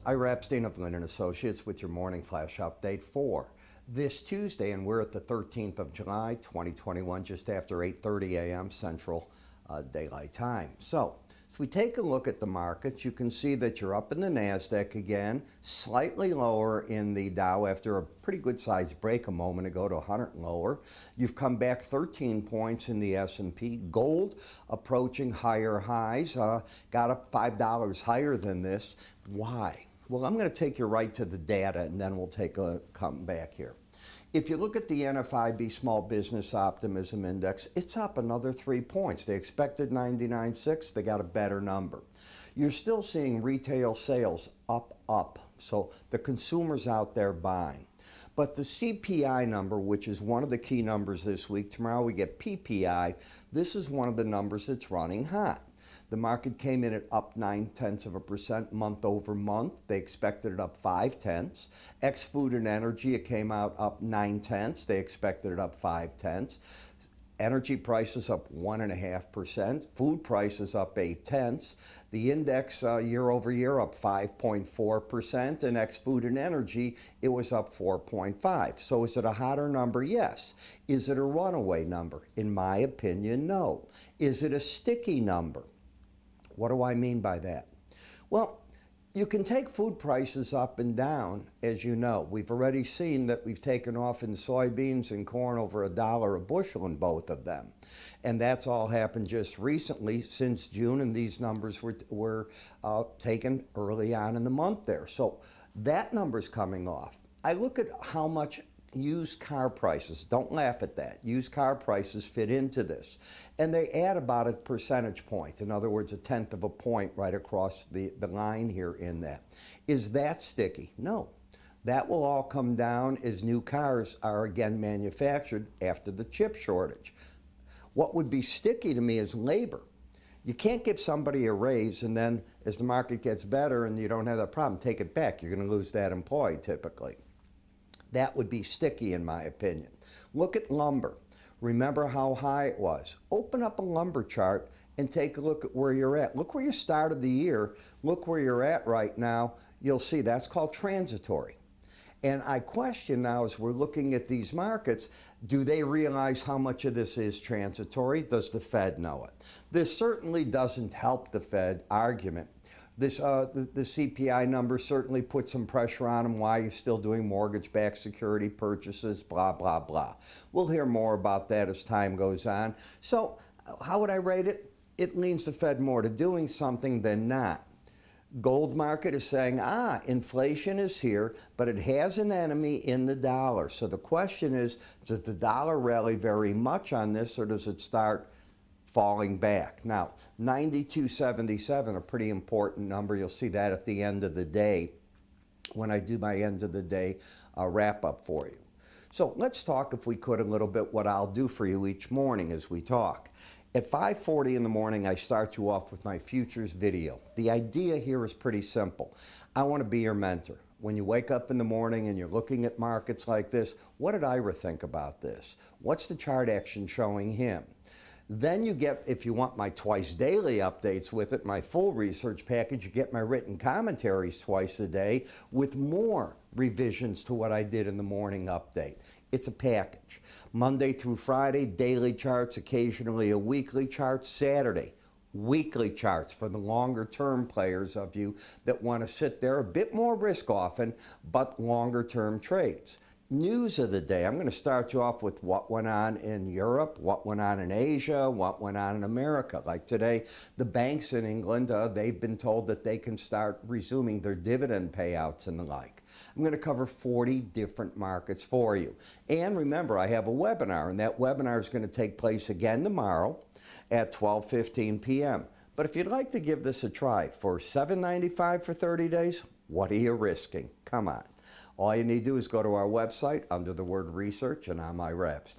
Ira Epstein of Linn Associates with your morning flash update for this Tuesday, and we're at the 13th of July, 2021, just after 8:30 a.m. Central Daylight Time. So, as we take a look at the markets, you can see that you're up in the NASDAQ again, slightly lower in the Dow after a pretty good sized break a moment ago to 100 lower. You've come back 13 points in the S&P. Gold approaching higher highs, got up $5 higher than this. Why? Well, I'm going to take you right to the data, and then we'll come back here. If you look at the NFIB Small Business Optimism Index, it's up another 3 points. They expected 99.6. They got a better number. You're still seeing retail sales up. So the consumer's out there buying. But the CPI number, which is one of the key numbers this week, tomorrow we get PPI. This is one of the numbers that's running hot. The market came in at up 0.9% month over month. They expected it up 0.5. Ex-food and energy, it came out up 0.9. They expected it up 0.5. Energy prices up 1.5%. Food prices up 0.8. The index year over year up 5.4%. And ex-food and energy, it was up 4.5%. So is it a hotter number? Yes. Is it a runaway number? In my opinion, no. Is it a sticky number? What do I mean by that? Well, you can take food prices up and down, as you know. We've already seen that we've taken off in soybeans and corn over $1 a bushel in both of them. And that's all happened just recently since June, and these numbers were taken early on in the month there. So that number's coming off. I look at how much used car prices, don't laugh at that, used car prices fit into this, and they add about a percentage point, in other words, 1/10 of a point right across the line here in that. Is that sticky? No. That will all come down as new cars are again manufactured after the chip shortage. What would be sticky to me is labor. You can't give somebody a raise and then as the market gets better and you don't have that problem, take it back. You're going to lose that employee typically. That would be sticky in my opinion. Look at lumber. Remember how high it was. Open up a lumber chart and take a look at where you're at. Look where you started the year. Look where you're at right now. You'll see that's called transitory. And I question now as we're looking at these markets, do they realize how much of this is transitory? Does the Fed know it? This certainly doesn't help the Fed argument. The CPI number certainly puts some pressure on them. Why are you still doing mortgage-backed security purchases, blah, blah, blah. We'll hear more about that as time goes on. So how would I rate it? It leans the Fed more to doing something than not. Gold market is saying, inflation is here, but it has an enemy in the dollar. So the question is, does the dollar rally very much on this, or does it start falling back? Now, 92.77, a pretty important number. You'll see that at the end of the day when I do my end of the day wrap up for you. So let's talk, if we could, a little bit what I'll do for you each morning as we talk. At 5:40 in the morning, I start you off with my futures video. The idea here is pretty simple. I want to be your mentor. When you wake up in the morning and you're looking at markets like this, what did Ira think about this? What's the chart action showing him? Then you get, if you want my twice daily updates with it, my full research package, you get my written commentaries twice a day with more revisions to what I did in the morning update. It's a package. Monday through Friday, daily charts, occasionally a weekly chart. Saturday, weekly charts for the longer term players of you that want to sit there, a bit more risk often, but longer term trades. News of the day. I'm going to start you off with what went on in Europe, what went on in Asia, what went on in America. Like today, the banks in England, they've been told that they can start resuming their dividend payouts and the like. I'm going to cover 40 different markets for you. And remember, I have a webinar, and that webinar is going to take place again tomorrow at 12:15 p.m. But if you'd like to give this a try for $7.95 for 30 days, what are you risking? Come on. All you need to do is go to our website under the word research, and I'm Ira Epstein.